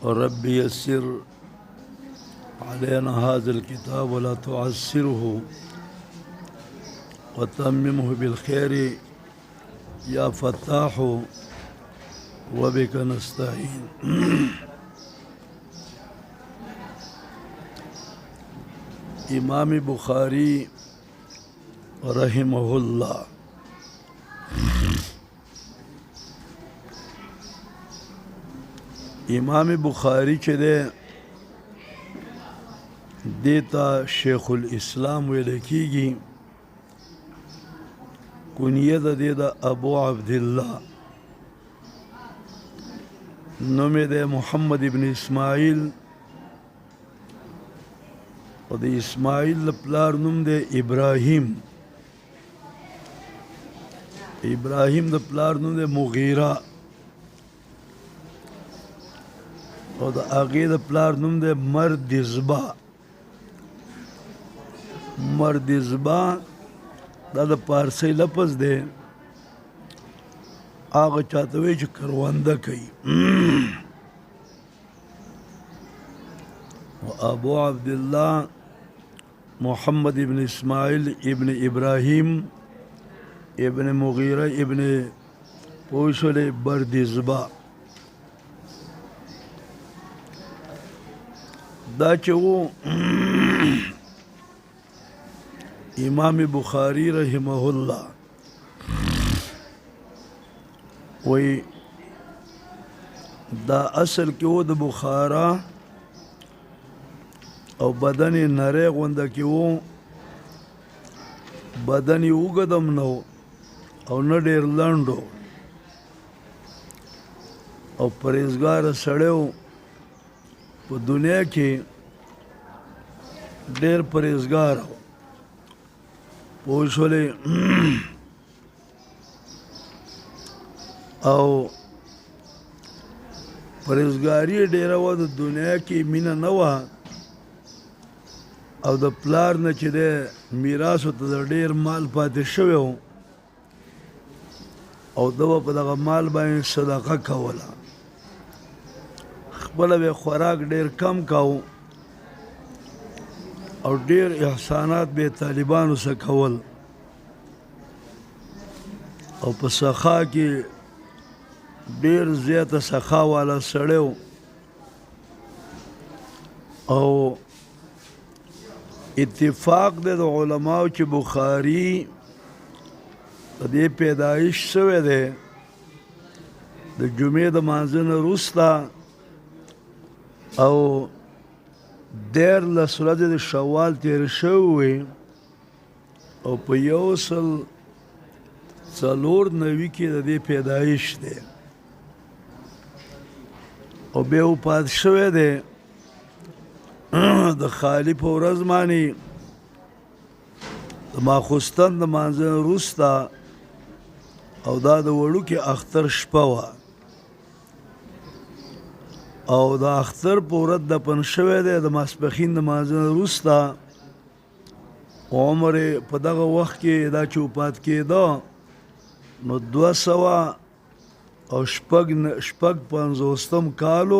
رب يسر علينا هذا الكتاب ولا تعسره وتممه بالخير يا فتاح وبك نستعين. امام بخاری رحمه الله امام بخاری چې ده دیتا شیخ الاسلام ویل کیږي، کنیه ده د ابو عبدالله، نوم ده محمد ابن اسماعیل، او د اسماعیل پلار نوم ده ابراهیم، ابراهیم د پلار نوم ده مغیره، او د هغې د پلار نوم ده مردزبه. مردزبه دا د پارسی لفظ دی، هغه چاته وایي چې کرونده کوي. ابو عبدالله محمد ابن اسماعیل ابن ابراهیم ابن مغیره ابن پوشل بردزبه. دا چې و امام بخاری رحمه الله وی دا اصل کې و د بخارا او بدن نری غونده کې و، بدن یې اوږدم نه او نه ډېر لنډ و، او پرهیزګاره سړی و، په دنیا کې ډېر پرهیزګار و. پوه شولې؟ او پرهیزګاري ډېره وه، د دنیا کې مینه نه وه، او د پلار نه چې دی میراثو ته د ډېر مال پاتې شوی و، او ده به په دغه مال باندې صدقه کوله، خپله به خوراک ډېر کم کاو او ډېر احسانات به طالبانو سره کول، او په سخا کې ډېر زیاته سخا والا سړی و، او اتفاق دی د علماو چې بخاري په دې پیدایش شوی دی د جمعې د مانځه نه وروسته، او 14 ورځې د شوال تېر شوی وې، او په 194 کې د دې پیدایش دی، او بیا وفات شوی دی د خالي په ورځ باندې د ماخوستن د مانځه نه وروسته، او دا د وړوکې اختر شپه وه، او د اختر په ورځ دفن شوی دی د ماسپښین د مانځه نه وروسته. عمر یې په دغه وخت کې دا چې وفات کېده نو 256 کال و،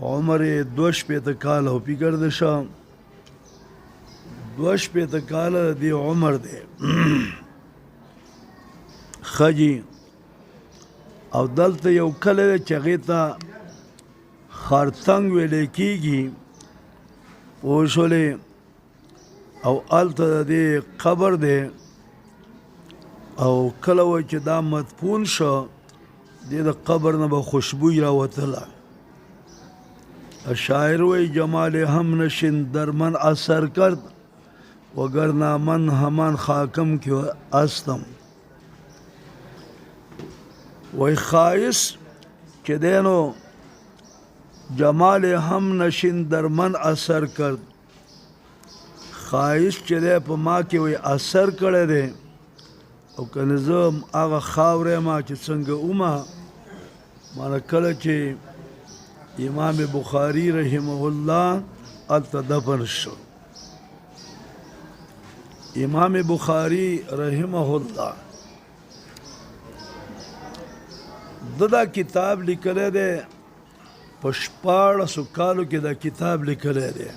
عمر یې 62 کاله و، پیګرده شه 62 کاله د دې عمر دی. ښه جي، او دلته یو کلی دی چې هغې ته خارتنګ ویلی کېږي، پوه شولې، او هلته د دې قبر دی، او کله وایي چې دا مدفون شه دې د قبر نه به خوشبوی راوتله. شاعر وی جمال هم نشین در من اثر کرد وگرنه من همان خاکم که استم. وی خایس چې دینو جمال هم نشین در من اثر کرد، خایس چې دی په ما کې وی اثر کړی دی، او که نه زه هغه خاوره ما چې څنګه اومه، مانه کله چې امام بخاری رحمه الله هلته دفن شو. امام بخاری رحمه الله دا کتاب لیکلی دی په 1400 کالو کې دا کتاب لیکلی دی.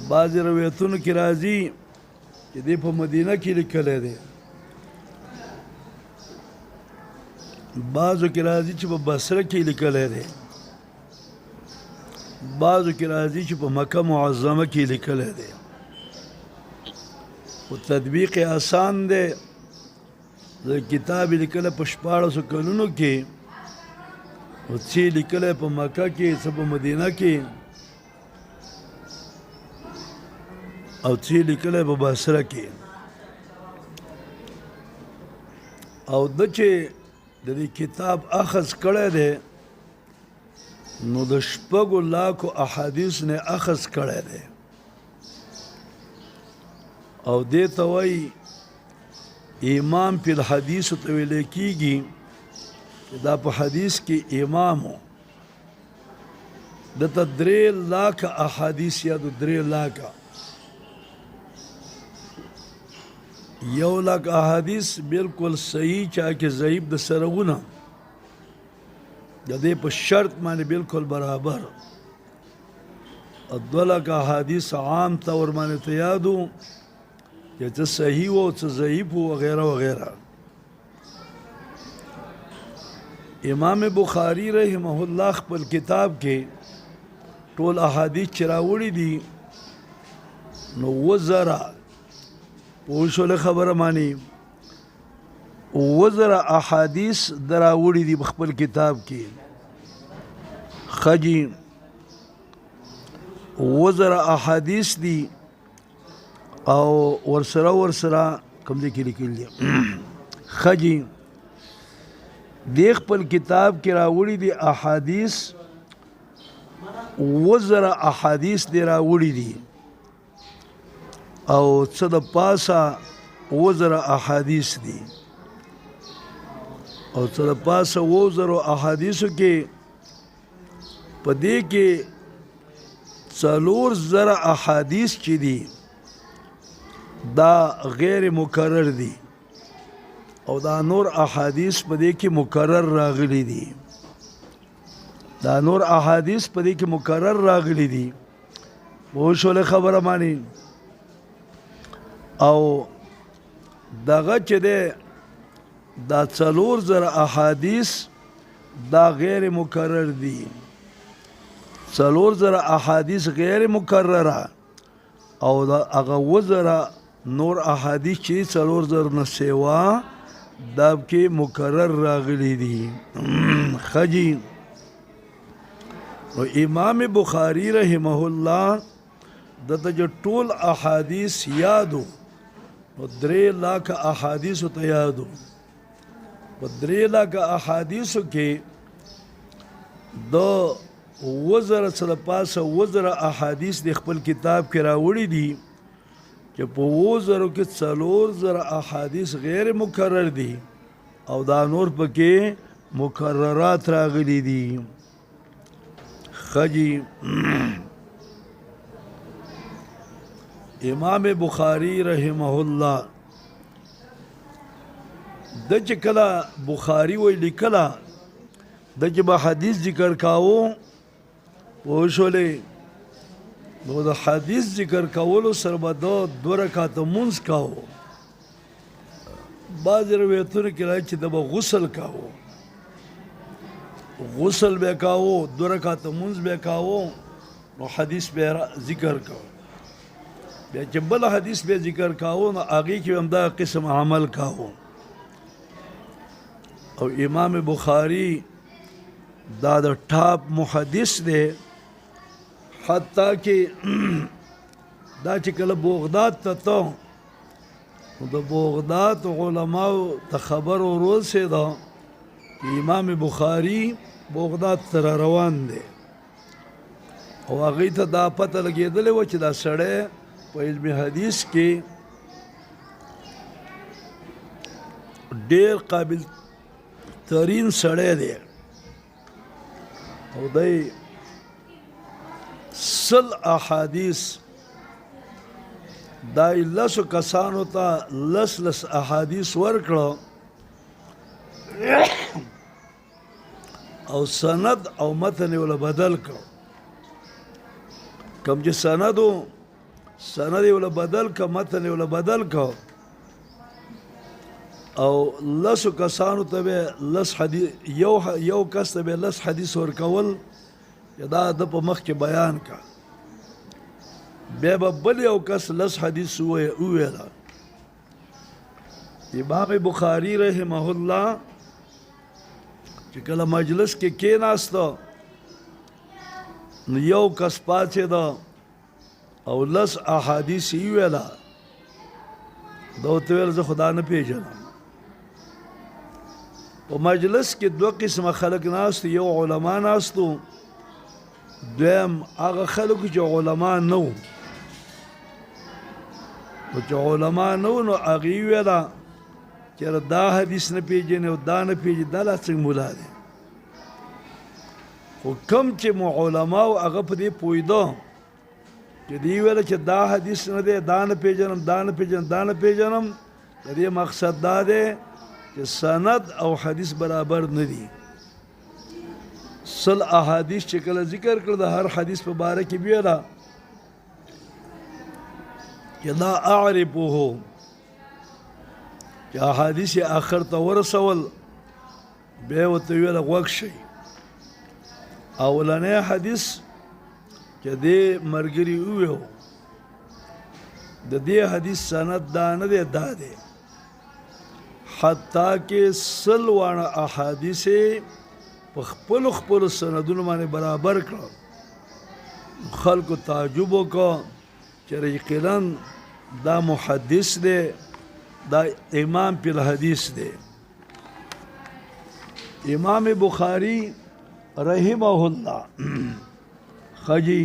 بعضې روایتونو کې راځي چې دی په مدینه کې لیکلی دی، بعضو کې راځي چې په بصره کې لیکلی دی، بعضو کې راځي چې په مکه معظمه کې لیکلی دی. خو تطبیق آسان دی. د کتاب لیکلی په 1400 کلونو کې، او څه لیکلی په مکه کې، څه په مدینه کې، او څه لیکلی په بصره کې. او د چې د دې کتاب اخذ کړی دی نو د 6 لاکو احادیث نه اخذ کړی دی، او دې ته وایي امام فی الحدیث ته ویل کېږي چې دا په حدیث کې امام و. دته 3 لاکه احادیث یا 3 لاکه 1 لاک احادیث بالکل صحیح، چا کې ضعیف د سرغونه د دې په شرط باندې بالکل برابر. 2 لاک احادیث عام طور باندې ته یادو چې څه صحیح و څه ضعیف و وغیرہ وغیرہ. امام بخاری رحمه الله خپل کتاب کې ټول احادیث چې راوړي دي نو 1000 پوښول خبره مانی 1000 احادیث دراوړي دي خپل کتاب کې. خجی 1000 احادیث دي او ورسره کوم دي کې لیکل دي. خجی د خپل کتاب کې راوړي دي احادیث 1000 احادیث دی راوړي دي، او څه د پاسه 1000 احادیث دي، او څه د پاسه 1000 احادیثو کې په دې کې 4000 احادیث چې دي دا غیر مکرر دي، او دا نور احادیث په دې کې مکرر راغلي دي. دا نور احادیث په دې کې مکرر راغلي دي. وشوله خبره مانی. او دغه چې ده دا 4000 احادیث دا غیر مکرر دي. 4000 احادیث غیر مکرره، او دا هغه 1000 نور احادیث چې 4000 نه سوا دا کې مکرر راغلي دي. خجی او امام بخاری رحمه الله دته جو ټول احادیث یادو و 3 لاک احادیث ته یادو. په 3 لاک احادیثو کې د 1000 سره پاسه 1000 احادیث د خپل کتاب کې راوړي دي چې په 1000 کې 4000 احادیث غیر مکرر دي، او دا نور پکې مکررات راغلي دي. خجی امام بخاری رحمه الله د چې کله بخاری وی لیکلا د چې به حدیث ذکر کاوه وشولې نو د حدیث ذکر کولو سره به 2 رکعات مونځ کاوه. بعض روایتونو کې راځي چې د به غسل کاوه، غسل به کاوه، 2 رکعات مونځ به کاوه، نو حدیث به ذکر کاوه. بیا چې بل حدیث به ذکر کاوه نو هغې کې هم دا قسم عمل کاوه. او امام بخاری دا د ټاپ محدث دی، حتی کې دا چې کله بغداد ته ته نو د بغداد علماو ته خبر ورسېده چې امام بخاری بغداد ته روان دی، او هغې ته دا پته لګېدلې وه چې دا سړی په علم حدیث کې ډېر قابل ترین سړی دی، او دی 100 احادیث دا 10 کسانو ته 10 احادیث ورکړه، او سند او متن ولا بدل کو کم چې سند ولا بدل کو متن ولا بدل کو او لسو کسانو ته به لس حدیث یو کس ته به لس حدیث ورکول دا د په مخ کې بیان کا بیا به بل یو کس لس حدیث وویل امام بخاری رحمه الله چې کله مجلس کې کېناسته نو یو کس پاڅېده او لس احادیث یې ویله دا ورته ویل زه خدا نه پېژنم په مجلس کې دوه قسمه خلک ناست یو علما ناستو دویم هغه خلکو چې علما نه وو چې علما نه وو نو هغې ویله چېرې دا حدیث نه پېژنې او دا نه پېژنې دا لا څنګه مولا دی خو کوم چې مو علما وو هغه په دې پوهېده چې دوی ویله چې دا حدیث نه دی دا نه پېژنم دا نه پېژنم دا نه پېژنم د دې مقصد دا دی چې سند او حدیث برابر نه دي سل احادیث چې کله ذکر کړ د هر حدیث په باره کې ویله چې لا اعرفه چې احادیث یې آخر ته ورسول بیا یې ورته ویله غوږ شئ اولنی حدیث چې دې ملګري وویو د دې حدیث سند دا نه دی دا دی حتی کې سل واړه احادیث په خپلو خپلو سندونو باندې برابر کړه خلکو تعجب وکړه چې یقینا دا محدث دی دا امام پی الحدیث دی امام بخاری رحمه الله خجی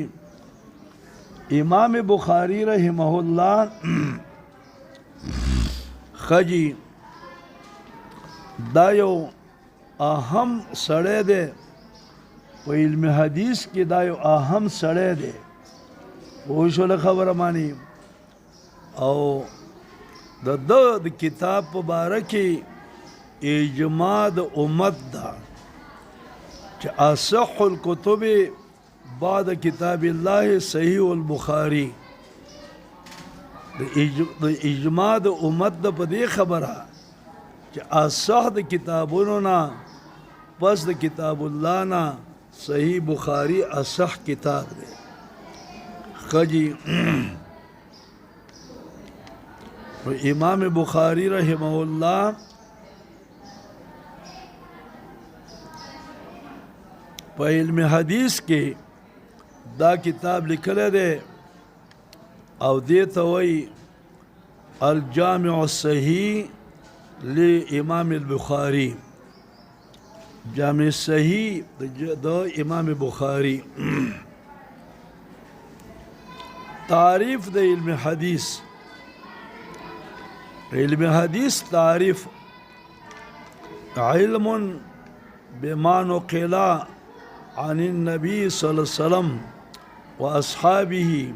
امام بخاری رحمه الله خجی دا یو اهم سړی دی په علم حدیث کې دا یو اهم سړی دی پوه شوله خبره مانی او د کتاب په باره کې اجماع د امت ده چې اصح الکتب بعد کتاب الله صحیح البخاری د اجماع د امت ده په دې خبره چې اصح د کتابونو نه پس د کتاب الله نه صحیح بخاری اصح کتاب دی خجی امام بخاری رحمه الله په علم حدیث کې دا کتاب لیکلی دی او دې ته وایي الجامع الصحیح لامام البخاری جامع صحیح د امام بخاری تعریف د علم حدیث علم حدیث تعریف علم بما نقل عن النبي صلى الله عليه وسلم وأصحابه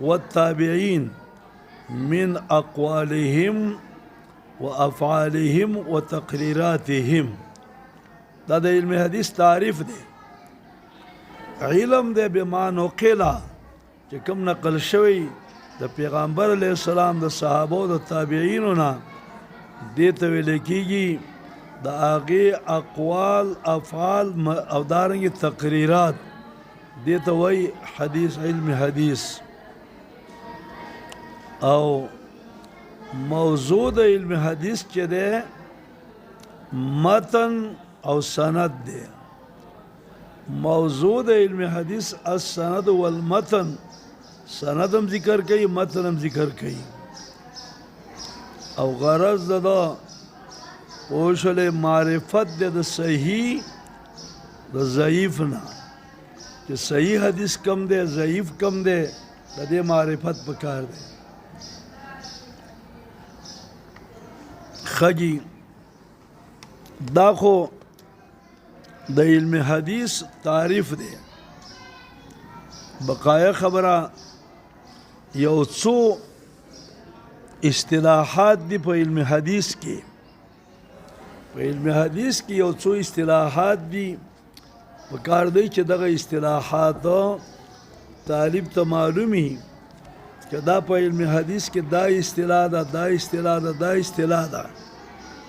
والتابعين من أقوالهم وأفعالهم وتقريراتهم دا د علم حدیث تعریف دی علم دی بما نقل چې کوم نقل شوی د پیغمبر علیه السلام د صحابه او د تابعینو نه دې ته ویل کېږي د هغې اقوال افعال او دارنګې تقریرات دې ته وایي حدیث علم حدیث او موضوع د علم حدیث چې دی متن او سند دی موضوع د علم حدیث السند والمتن سندم ذکر کوي متنم ذکر کوي او غرض دا پوښلې معرفت د صحیح د ضعیف نه چې صحیح حدیث کم دی ضعیف کم دی د دې معرفت پکار دی خجی دا خو د علم حدیث تعریف دی بقایا خبره یو څو اصطلاحات دی په علم حدیث کې په علم حدیث کې یو څو اصطلاحات دي پکار دی چې دغه اصطلاحات طالب ته معلومي که دا په علم حدیث کې دا اصطلاح ده دا اصطلاح ده دا اصطلاح ده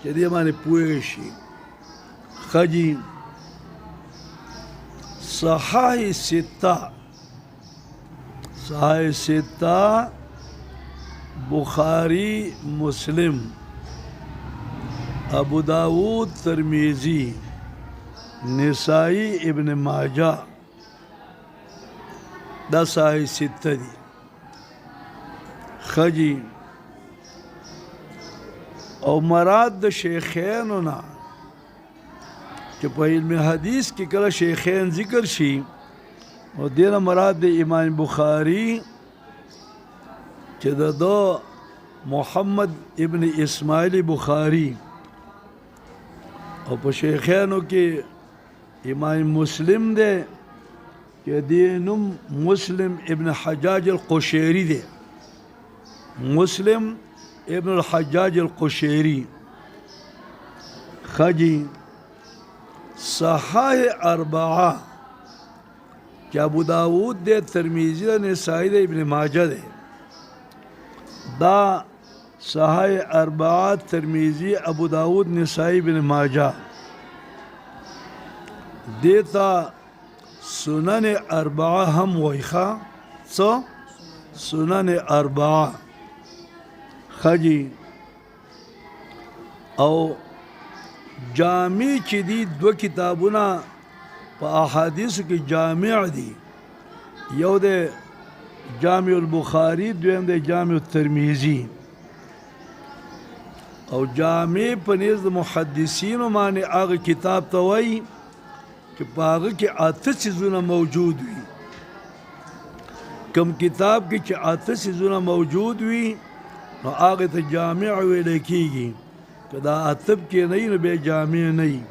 چې دې باندې پوه شي. ښه جي صحاح سته بخاری مسلم ابو داود ترمیزی نسائی ابن ماجہ دا صحیح سته دي. خجی او مراد د شیخینو نه چې په علم حدیث کې کله شیخین ذکر شي او دینه مراد د امام بخاری چې د محمد ابن اسماعیل بخاری او په شیخینو کې امام مسلم دی چې دینم مسلم ابن حجاج القشیری دی. مسلم ابن الحجاج القشیری. خجی صحاح اربعہ کہ ابو داود دے ترمیزی دے نسائی دے ابن ماجہ دے دا صحاح اربعہ ترمیزی ابو داود نسائی ابن ماجہ دیتا سنن اربعہ ہم ویخا سنن اربعہ. خجی او جامع چې دي دو کتابونه په احادیثو کې جامع دي یو د جامع البخاری دویم د جامع الترمیزی او جامع په نزد محدثینو باندې هغه کتاب ته وایي چې په هغه کې اته څیزونه موجود وي. کوم کتاب کې چې اته څیزونه موجود وي نو هغه ته جامع ویل کېږي که دا اتب کې نه نو بیا جامع نه وي.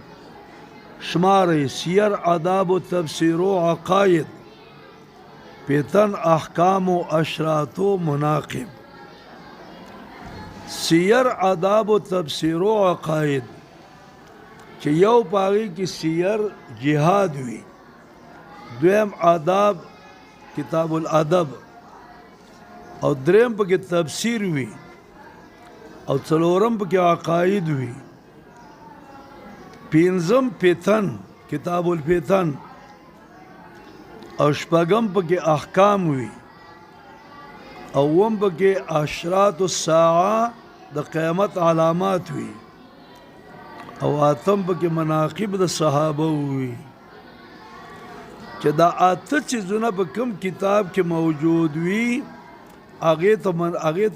شمار سیر آداب و تفسیر و عقاید پیتن احکام و اشرات و مناقب. سیر آداب و تفسیر و عقاید چې یو پاغي کې سیر جهاد وي دویم آداب کتاب الادب او دریم پکې تفسیر وي او څلورم پکې عقاید وي پنځم فتن کتاب الفتن او شپږم پکې احکام وي اوم پکې اشراط الساعه د قیامت علامات وي او اتم پکې مناقب د صحابه وي. چې دا اته څیزونه په کوم کتاب کې موجود وي هغه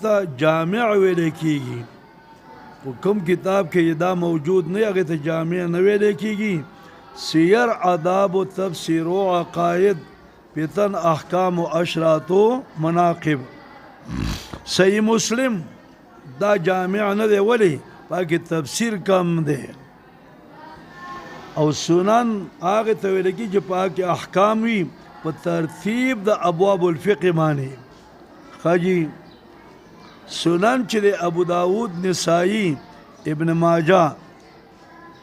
ته جامع ویل کېږي. په کوم کتاب کې دا موجود نه هغه ته جامع نه ویل کېږي. سیر آداب و تفسیر و عقاید فتن احکام و اشراط و مناقب. صحیح مسلم دا جامع نه دی ولی پاکې تفسیر کم دی او سنن هغه ته ویل کېږي چې پاکې احکام وي په ترتیب د ابواب الفقه باندې. خجی سنن چې د ابو داود نسائی ابن ماجہ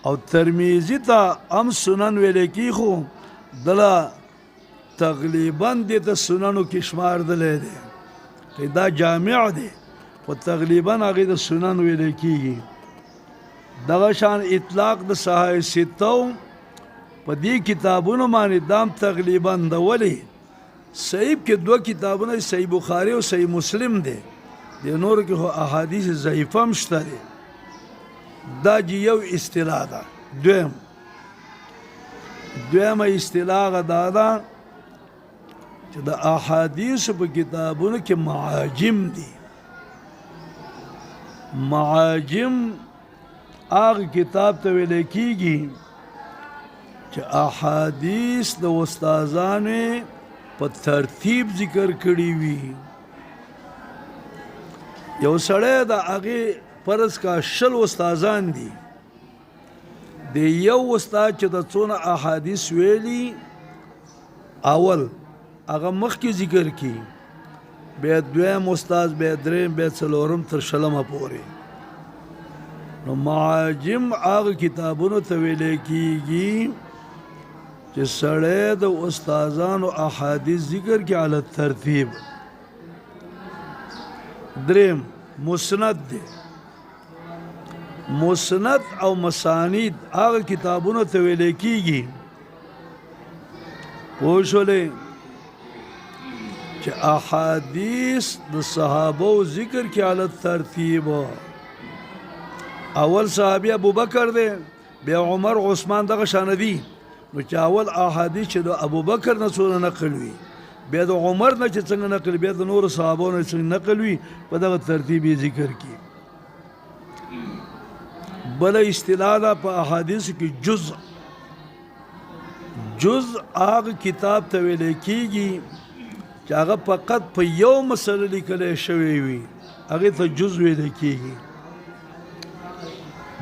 او ترمیزی ته هم سنن ویل کېږي خو دله تقریبا دې ته سننو کې شمارلی دی که دا جامع دی خو تقریبا هغې د سنن ویل کېږي. دغه شان اطلاق د صحاح سته په دې کتابونو باندې دام تقریبا د ولې صحیح کې دوه کتابونه صحیح بخاری او صحیح مسلم دی د نورو کې خو احادیث ضعیفه هم شته دی. دا یو اصطلاح ده. دویمه اصطلاح دا ده چې د احادیثو په کتابونو کې معاجم دي. معاجم هغه کتاب ته ویل کېږي چې احادیث د استادانو په ترتیب ذکر کړي وي. یو سړی د هغې فرض کا 20 استادان دي د یو استاد چې د څونه احادیث ویلي اول هغه مخکې ذکر کړي بیا دویم استاد بیا دریم بیا څلورم تر شلمه پورې. نو معاجم هغه کتابونو ته ویل کېږي چې سړی د استادانو احادیث ذکر کې علی ترتیب. دریم مسند دی. مسند او مسانید هغه کتابونو ته ویل کېږي پوه شولې چې احادیث د صحابو ذکر کې علی ترتیب. اول صحابي ابوبکر دی، بیا عمر عثمان دغه شان دي، نو چې اول احادیث چې د ابوبکر نه څونه نقل وي، بیا د عمر نه چې څنګه نقل، بیا د نور صحابو نه څنګه نقل وي، په دغه ترتیب یې ذکر کی. بله اصطلاح ده په احادیثو کې جزء. جزء هغه کتاب ته ویل کېږي چې هغه فقط په یو مسله لیکلی شوی وي، هغې ته جزء ویل کېږي.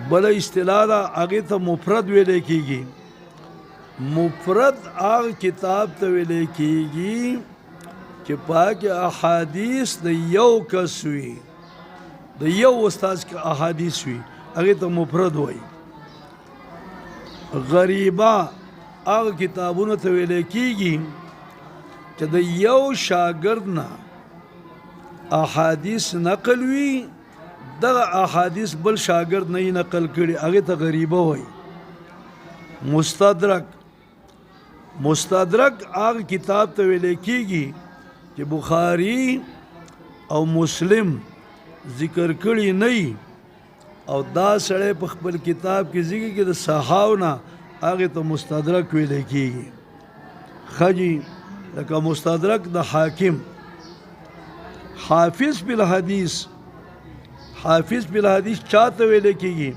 بله اصطلاح ده هغې ته مفرد ویل کېږي. مفرد هغه کتاب ته ویل کېږي چې پاکې احادیث د یو کس وي، د یو استاد کې احادیث وي، هغې ته مفرد وایي. غریبه هغه کتابونو ته ویل کېږي چې د یو شاګرد نه احادیث نقل وي، دغه احادیث بل شاګرد نه یې نقل کړي، هغې ته غریبه وایي. مستدرک. مستدرک هغه کتاب ته ویل کېږي چې بخاري او مسلم ذکر کړي نه وي، او دا سړی په خپل کتاب کې ذکر کې د صحاو نه، هغې ته مستدرک ویل کېږي. ښه جي، لکه مستدرک د حاکم. حافظ بالحدیث. حافظ بالحدیث چاته ویل کېږي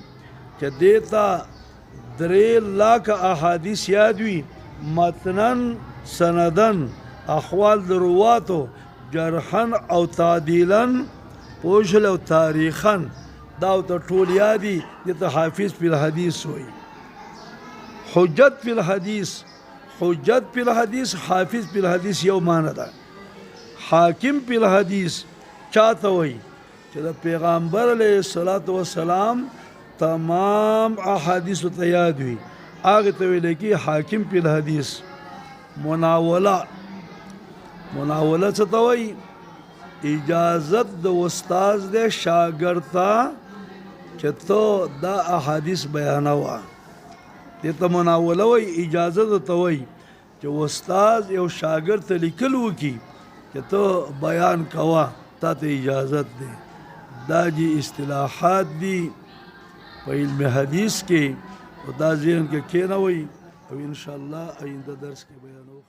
چې دې ته 3 لاکه احادیث یاد وي، متنن سندن، احوال د رواتو، جرحن او تعدیلن، پوشل او تاریخن، دا ته ټول یادي، دې ته حافظ فی الحدیث وایي. حجت فی الحدیث. حجت فی الحدیث، حافظ فی الحدیث یو معنی ده. حاکم فی الحدیث چاته وایي چې د پیغمبر علیه الصلاة والسلام تمام احادیث ته یاد وي، هغې ته ویل کېږي حاکم فی الحدیث. مناوله. مناوله څه ته وایي؟ اجازت د استاد دی شاګرد ته چې ته دا احادیث بیانوه، دې ته مناوله وایي. اجازه درته وایي چې استاد یو شاګرد ته لیکل وکړي چې ته بیان کوه، تا ته اجازت دی. دا جی اصطلاحات دي په علم حدیث کې، او دا ذهن کې کېنوئ، او انشاءالله آینده درس کې بیانوو.